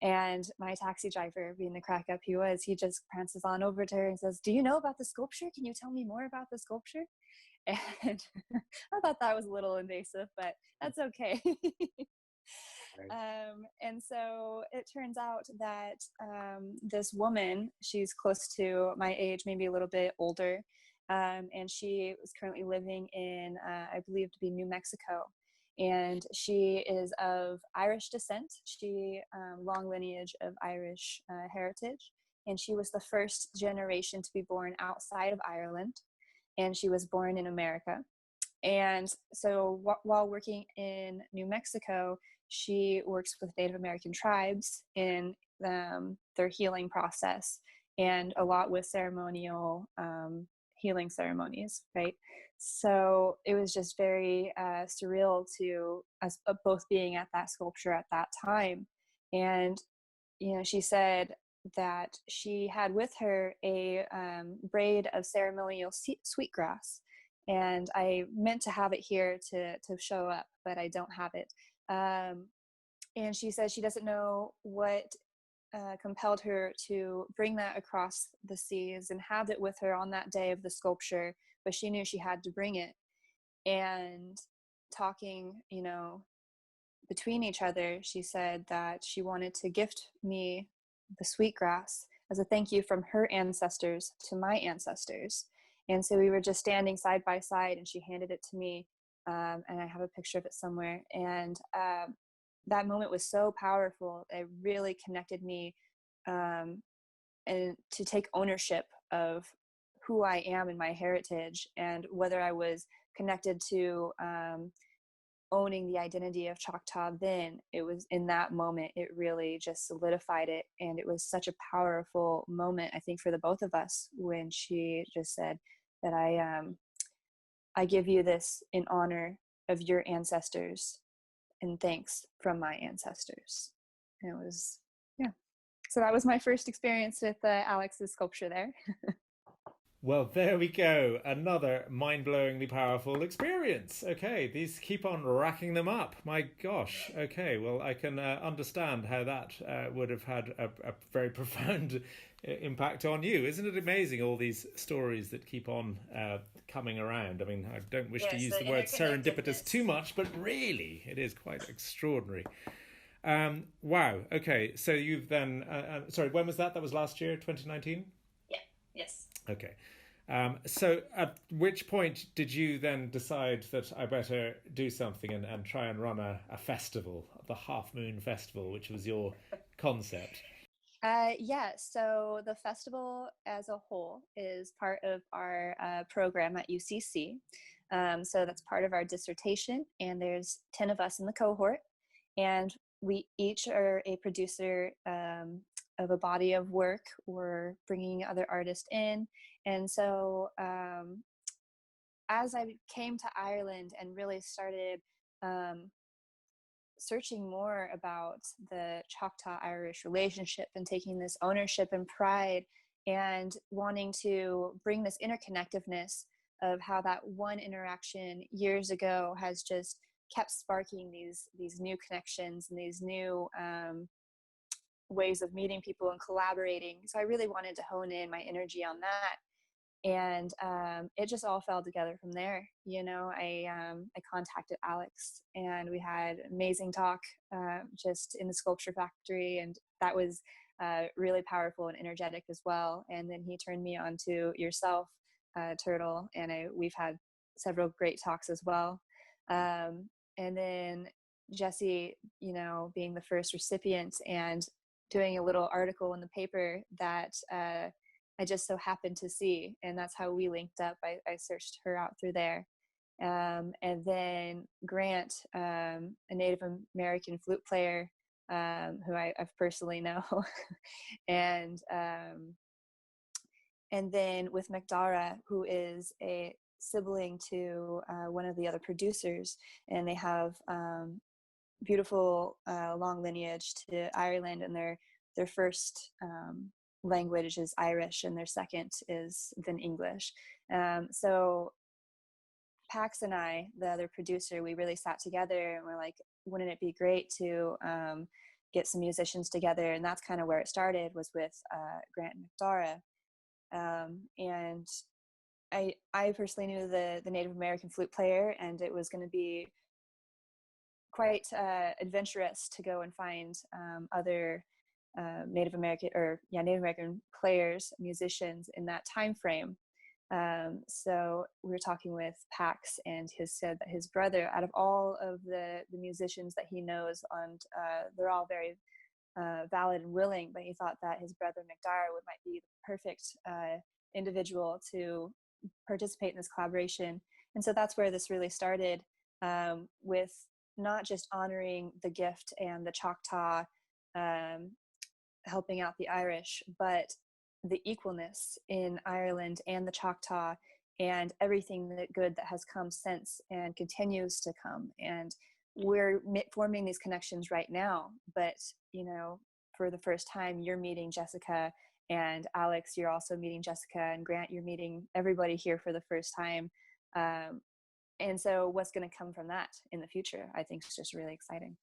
And my taxi driver, being the crack up he just prances on over to her and says, "Do you know about the sculpture? Can you tell me more about the sculpture?" And I thought that was a little invasive, but that's okay. And so it turns out that this woman, she's close to my age, maybe a little bit older, and she was currently living in, I believe to be New Mexico. And she is of Irish descent. She long lineage of Irish heritage, and she was the first generation to be born outside of Ireland, and she was born in America. And so while working in New Mexico, she works with Native American tribes in their healing process, and a lot with ceremonial healing ceremonies, right? So it was just very surreal to us both being at that sculpture at that time. And, she said that she had with her a braid of ceremonial sweetgrass. And I meant to have it here to show up, but I don't have it. And she says she doesn't know what compelled her to bring that across the seas and have it with her on that day of the sculpture, but she knew she had to bring it. And talking, between each other, she said that she wanted to gift me the sweetgrass as a thank you from her ancestors to my ancestors. And so we were just standing side by side, and she handed it to me, and I have a picture of it somewhere. And that moment was so powerful. It really connected me, and to take ownership of who I am and my heritage, and whether I was connected to owning the identity of Choctaw then. It was in that moment, it really just solidified it. And it was such a powerful moment, I think, for the both of us, when she just said that I give you this in honor of your ancestors and thanks from my ancestors. And it was, yeah. So that was my first experience with Alex's sculpture there. Well, there we go. Another mind-blowingly powerful experience. Okay, these keep on racking them up. My gosh. Okay, well, I can understand how that would have had a very profound impact on you. Isn't it amazing, all these stories that keep on coming around? I mean, I don't wish to use the word serendipitous too much, but really, it is quite extraordinary. Wow. Okay, so you've then... sorry, when was that? That was last year, 2019? Yeah. Yes. Okay. So at which point did you then decide that I better do something and try and run a festival, the Half Moon Festival, which was your concept? Yeah, so the festival as a whole is part of our program at UCC. So that's part of our dissertation, and there's 10 of us in the cohort, and we each are a producer of a body of work. We're bringing other artists in. And so as I came to Ireland and really started searching more about the Choctaw-Irish relationship and taking this ownership and pride and wanting to bring this interconnectedness of how that one interaction years ago has just kept sparking these new connections and these new ways of meeting people and collaborating. So I really wanted to hone in my energy on that. And it just all fell together from there. You know, I contacted Alex, and we had an amazing talk just in the sculpture factory, and that was really powerful and energetic as well. And then he turned me on to yourself, Turtle, and we've had several great talks as well. And then Jesse, you know, being the first recipient and doing a little article in the paper that I just so happened to see, and that's how we linked up. I searched her out through there. And then Grant, a Native American flute player who I've personally know. And then with Macdara, who is a sibling to one of the other producers, and they have beautiful long lineage to Ireland, and their first language is Irish, and their second is then English. So Pax and I, the other producer, we really sat together and we're like, wouldn't it be great to get some musicians together? And that's kind of where it started, was with Grant and Macdara. And I personally knew the Native American flute player, and it was going to be quite adventurous to go and find other Native American players, musicians in that time frame. So we were talking with Pax, and he said that his brother, out of all of the musicians that he knows, and they're all very valid and willing, but he thought that his brother Macdara might be the perfect individual to participate in this collaboration. And so that's where this really started, with not just honoring the gift and the Choctaw helping out the Irish, but the equalness in Ireland and the Choctaw, and everything that good that has come since and continues to come. And we're forming these connections right now, but you know, for the first time, you're meeting Jessica, and Alex, you're also meeting Jessica, and Grant, you're meeting everybody here for the first time. And so what's going to come from that in the future, I think, is just really exciting.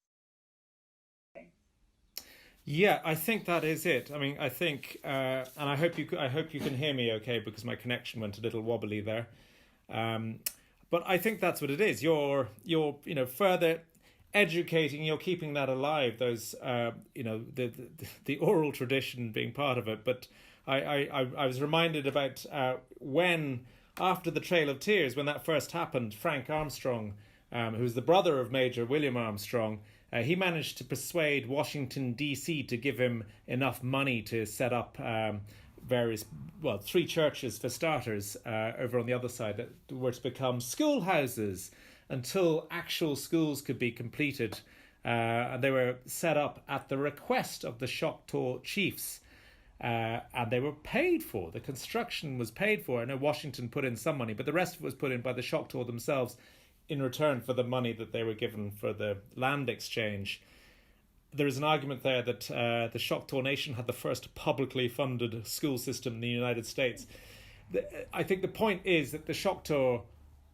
Yeah, I think that is it. I mean, I think, and I hope you can hear me okay, because my connection went a little wobbly there. But I think that's what it is. You're further educating. You're keeping that alive. Those the oral tradition being part of it. But I was reminded about when, after the Trail of Tears, when that first happened, Frank Armstrong, who's the brother of Major William Armstrong. He managed to persuade Washington, D.C. to give him enough money to set up various, well, three churches for starters over on the other side that were to become schoolhouses until actual schools could be completed. And they were set up at the request of the Choctaw chiefs. And they were paid for. The construction was paid for. I know Washington put in some money, but the rest of it was put in by the Choctaw themselves in return for the money that they were given for the land exchange. There is an argument there that the Choctaw Nation had the first publicly funded school system in the United States. I think the point is that the Choctaw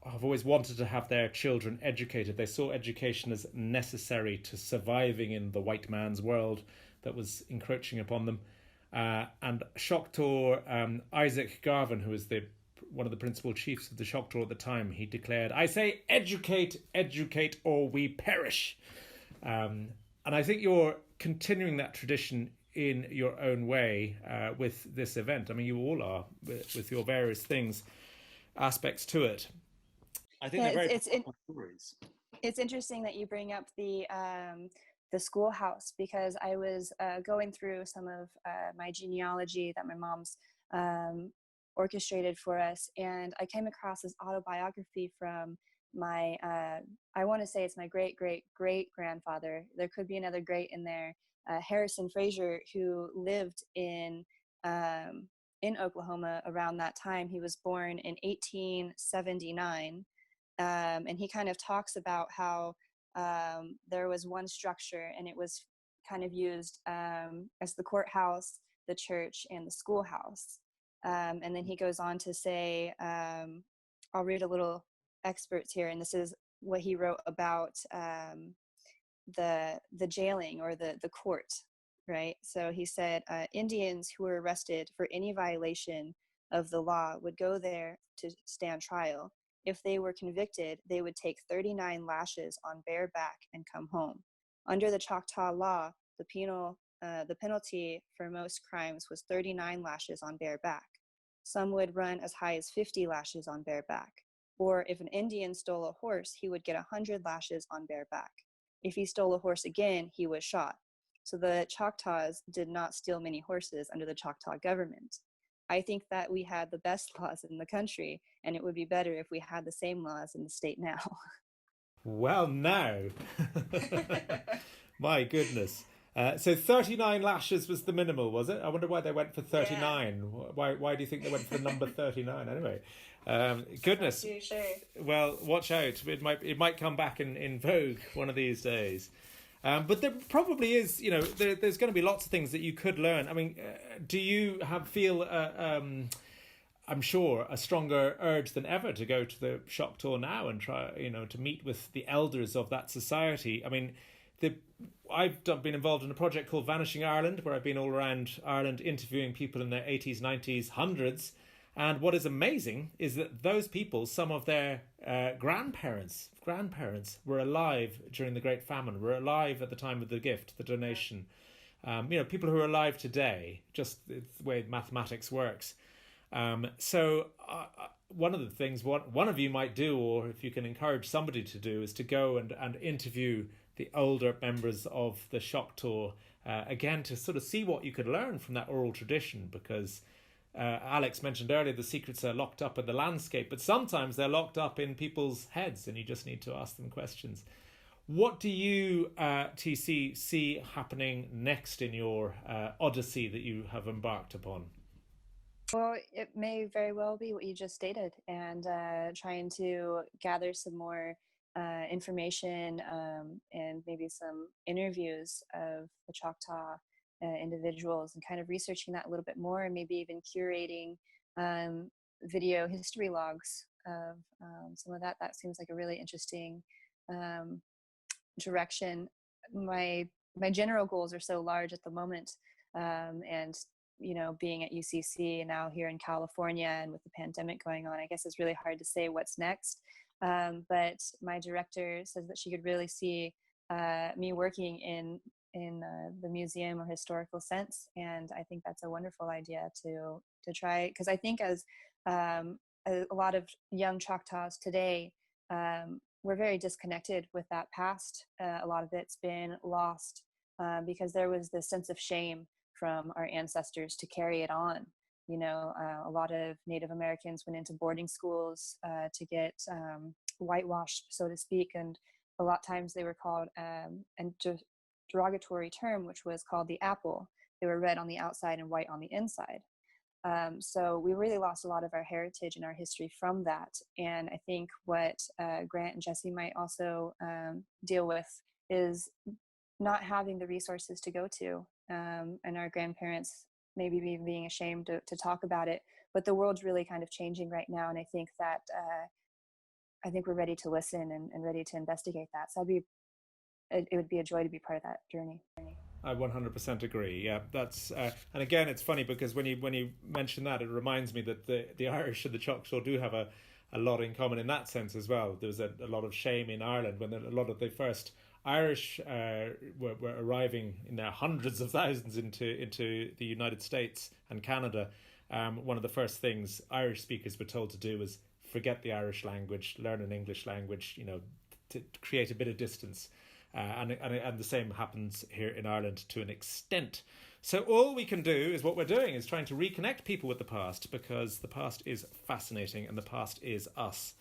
have always wanted to have their children educated. They saw education as necessary to surviving in the white man's world that was encroaching upon them. And Choctaw Isaac Garvin, who was one of the principal chiefs of the Choctaw at the time, he declared, "I say educate, educate, or we perish." And I think you're continuing that tradition in your own way with this event. I mean, you all are with your various things, aspects to it. I think they're very powerful stories. It's interesting that you bring up the schoolhouse, because I was going through some of my genealogy that my mom's orchestrated for us, and I came across this autobiography from my I want to say it's my great grandfather. There could be another great in there, Harrison Fraser, who lived in Oklahoma around that time. He was born in 1879, and he kind of talks about how there was one structure, and it was kind of used as the courthouse, the church, and the schoolhouse. And then he goes on to say, I'll read a little excerpt here, and this is what he wrote about the jailing, or the court, right? So he said, Indians who were arrested for any violation of the law would go there to stand trial. If they were convicted, they would take 39 lashes on bare back and come home. Under the Choctaw law, the penalty for most crimes was 39 lashes on bare back. Some would run as high as 50 lashes on bare back. Or if an Indian stole a horse, he would get 100 lashes on bare back. If he stole a horse again, he was shot. So the Choctaws did not steal many horses under the Choctaw government. I think that we had the best laws in the country, and it would be better if we had the same laws in the state now. Well, now. My goodness. So 39 lashes was the minimal, was it? I wonder why they went for 39. Yeah. Why do you think they went for the number 39 anyway? Goodness. Not too sure. Well, watch out. It might come back in vogue one of these days. But there probably is, there's going to be lots of things that you could learn. I mean, do you feel, I'm sure, a stronger urge than ever to go to the Choctaw now and try, to meet with the elders of that society? I mean, I've been involved in a project called Vanishing Ireland, where I've been all around Ireland interviewing people in their 80s, 90s, 100s. And what is amazing is that those people, some of their grandparents were alive during the Great Famine, were alive at the time of the gift, the donation. People who are alive today, just it's the way mathematics works. So one of the things one of you might do, or if you can encourage somebody to do, is to go and interview the older members of the Choctaw, again, to sort of see what you could learn from that oral tradition, because Alex mentioned earlier the secrets are locked up in the landscape, but sometimes they're locked up in people's heads and you just need to ask them questions. What do you, TC, see happening next in your odyssey that you have embarked upon? Well, it may very well be what you just stated, and trying to gather some more information and maybe some interviews of the Choctaw individuals, and kind of researching that a little bit more, and maybe even curating video history logs of some of that. That seems like a really interesting direction. My general goals are so large at the moment, and being at UCC and now here in California, and with the pandemic going on, I guess it's really hard to say what's next. But my director says that she could really see me working in the museum or historical sense, and I think that's a wonderful idea to try, because I think as a lot of young Choctaws today, we're very disconnected with that past. A lot of it's been lost because there was this sense of shame from our ancestors to carry it on. A lot of Native Americans went into boarding schools to get whitewashed, so to speak, and a lot of times they were called derogatory term, which was called the apple. They were red on the outside and white on the inside. So we really lost a lot of our heritage and our history from that. And I think what Grant and Jesse might also deal with is not having the resources to go to, and our grandparents maybe being ashamed to talk about it. But the world's really kind of changing right now, and I think that we're ready to listen and ready to investigate that. So it would be a joy to be part of that journey. I 100% agree. Yeah, that's and again, it's funny because when you mention that, it reminds me that the Irish and the Choctaw do have a lot in common in that sense as well. There was a lot of shame in Ireland when a lot of the first Irish were arriving in their hundreds of thousands into the United States and Canada. One of the first things Irish speakers were told to do was forget the Irish language, learn an English language, to create a bit of distance. And the same happens here in Ireland to an extent. So all we can do is what we're doing is trying to reconnect people with the past, because the past is fascinating and the past is us.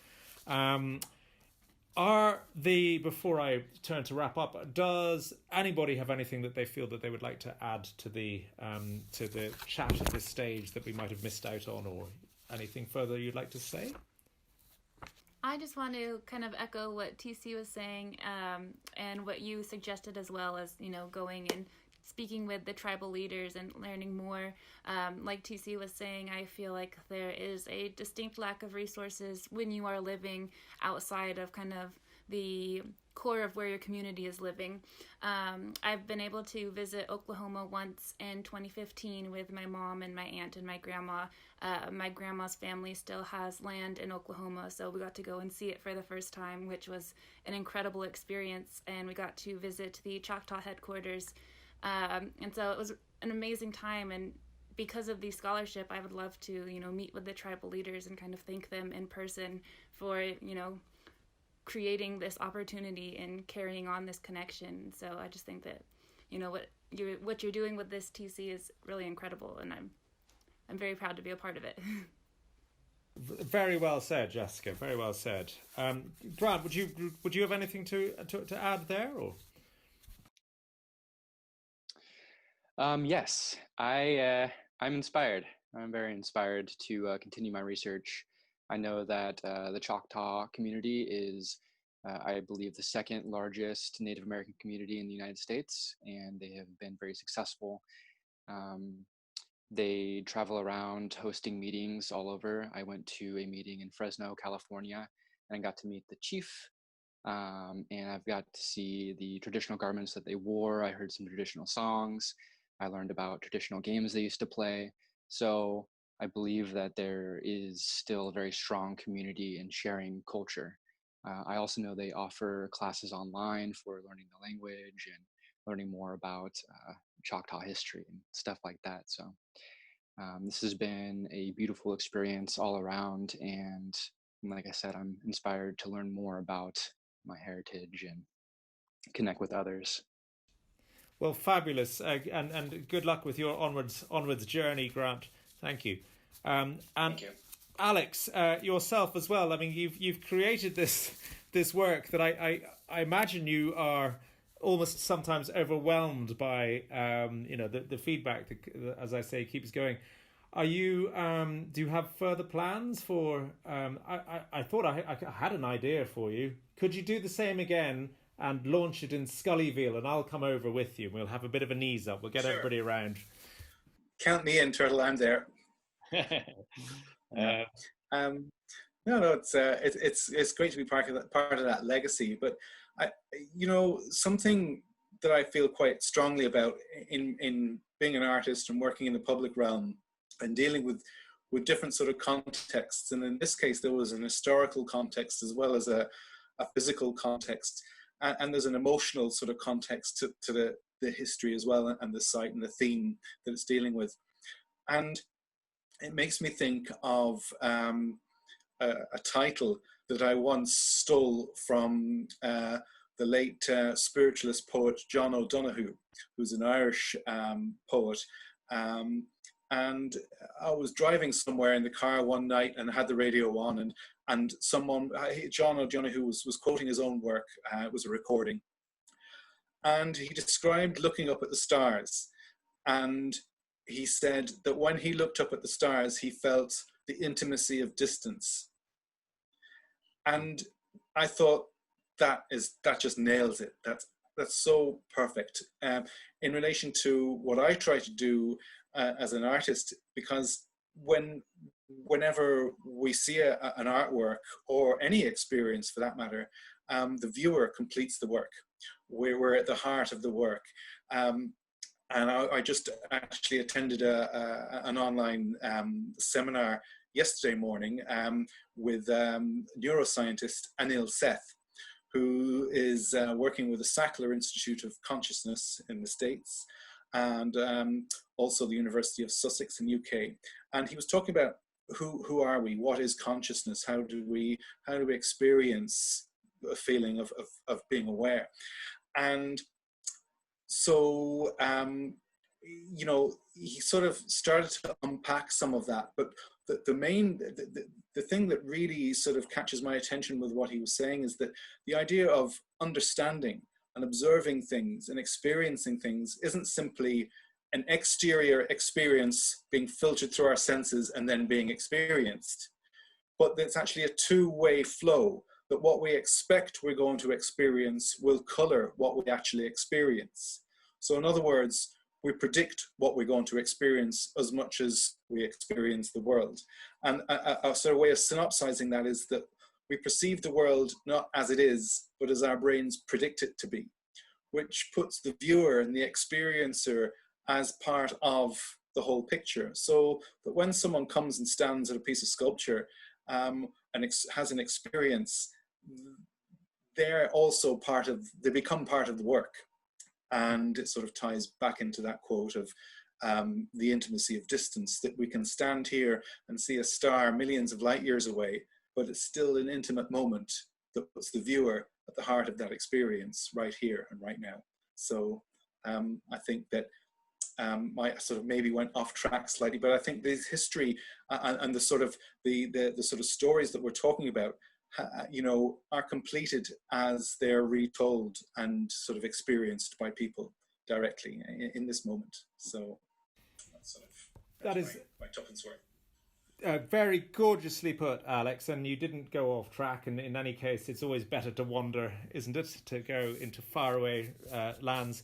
Before I turn to wrap up, does anybody have anything that they feel that they would like to add to the chat at this stage that we might have missed out on, or anything further you'd like to say? I just want to kind of echo what TC was saying, and what you suggested as well, as going and speaking with the tribal leaders and learning more. Like TC was saying, I feel like there is a distinct lack of resources when you are living outside of kind of the core of where your community is living. I've been able to visit Oklahoma once in 2015 with my mom and my aunt and my grandma. My grandma's family still has land in Oklahoma, so we got to go and see it for the first time, which was an incredible experience. And we got to visit the Choctaw headquarters. And so it was an amazing time. And because of the scholarship, I would love to, meet with the tribal leaders and kind of thank them in person for, creating this opportunity and carrying on this connection. So I just think that, what you're doing with this, TC, is really incredible, and I'm very proud to be a part of it. Very well said, Jessica. Very well said. Grant, would you have anything to add there, or? Yes, I'm inspired. I'm very inspired to continue my research. I know that the Choctaw community is, I believe, the second largest Native American community in the United States, and they have been very successful. They travel around hosting meetings all over. I went to a meeting in Fresno, California, and I got to meet the chief. And I've got to see the traditional garments that they wore. I heard some traditional songs. I learned about traditional games they used to play. So I believe that there is still a very strong community in sharing culture. I also know they offer classes online for learning the language and learning more about Choctaw history and stuff like that. So this has been a beautiful experience all around. And like I said, I'm inspired to learn more about my heritage and connect with others. Well, fabulous. And good luck with your onwards journey, Grant. Thank you. Thank you. Alex, yourself as well. I mean, you've created this work that I imagine you are almost sometimes overwhelmed by the feedback that, as I say, keeps going. Are you do you have further plans for? I thought I had an idea for you. Could you do the same again and launch it in Scullyville, and I'll come over with you. We'll have a bit of a knees up. We'll get everybody around. Count me in, Turtle. I'm there. No, it's great to be part of that legacy. But something that I feel quite strongly about in being an artist and working in the public realm and dealing with different sort of contexts. And in this case, there was an historical context as well as a physical context. And there's an emotional sort of context to the history as well, and the site and the theme that it's dealing with. And it makes me think of a title that I once stole from the late spiritualist poet John O'Donoghue, who's an Irish poet. And I was driving somewhere in the car one night and had the radio on, and someone, John O'Donoghue, who was quoting his own work, it was a recording, and he described looking up at the stars, and he said that when he looked up at the stars, he felt the intimacy of distance. And I thought that just nails it. That's so perfect in relation to what I try to do as an artist, because whenever we see an artwork or any experience for that matter, the viewer completes the work. We're at the heart of the work. And I just actually attended an online seminar yesterday morning with neuroscientist Anil Seth, who is working with the Sackler Institute of Consciousness in the States, and also the University of Sussex in UK. And he was talking about who are we, what is consciousness, how do we experience a feeling of being aware. And so you know, he sort of started to unpack some of that, but the thing that really sort of catches my attention with what he was saying is that the idea of understanding and observing things and experiencing things isn't simply an exterior experience being filtered through our senses and then being experienced, but it's actually a two-way flow, that what we expect we're going to experience will color what we actually experience. So in other words, we predict what we're going to experience as much as we experience the world. And a sort of way of synopsizing that is that we perceive the world not as it is, but as our brains predict it to be, which puts the viewer and the experiencer as part of the whole picture. So that when someone comes and stands at a piece of sculpture and has an experience, they're also they become part of the work. And it sort of ties back into that quote of the intimacy of distance, that we can stand here and see a star millions of light years away, but it's still an intimate moment that puts the viewer at the heart of that experience right here and right now. So I think that I sort of maybe went off track slightly, but I think this history and the sort of the sort of stories that we're talking about, you know, are completed as they're retold and sort of experienced by people directly in this moment. So that's sort of my tuppence worth. Very gorgeously put, Alex, and you didn't go off track. And in any case, it's always better to wander, isn't it, to go into faraway lands.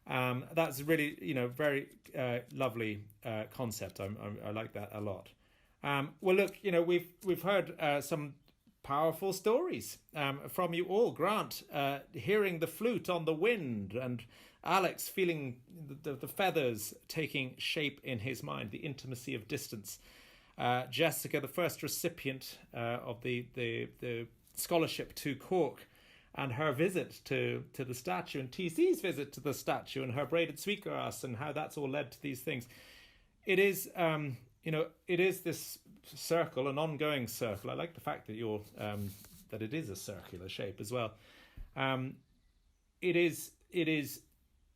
That's really, you know, very lovely concept. I like that a lot. Well, look, you know, we've heard some powerful stories from you all. Grant hearing the flute on the wind, and Alex feeling the feathers taking shape in his mind, the intimacy of distance. Jessica, the first recipient of the scholarship to Cork, and her visit to the statue, and TC's visit to the statue, and her braided sweetgrass, and how that's all led to these things. It is, you know, it is this circle, an ongoing circle. I like the fact that that it is a circular shape as well. It is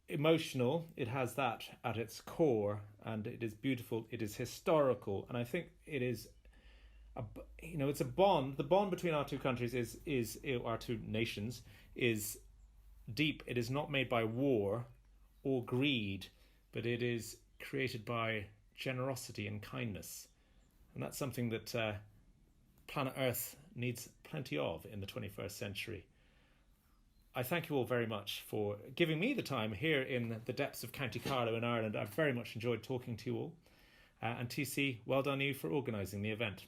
emotional. It has that at its core, and it is beautiful. It is historical, and I think it is. You know, it's a bond. The bond between our two countries is our two nations is deep. It is not made by war or greed, but it is created by generosity and kindness, and that's something that planet Earth needs plenty of in the 21st century. I thank you all very much for giving me the time here in the depths of County Carlow in Ireland. I've very much enjoyed talking to you all, and TC, well done you for organising the event.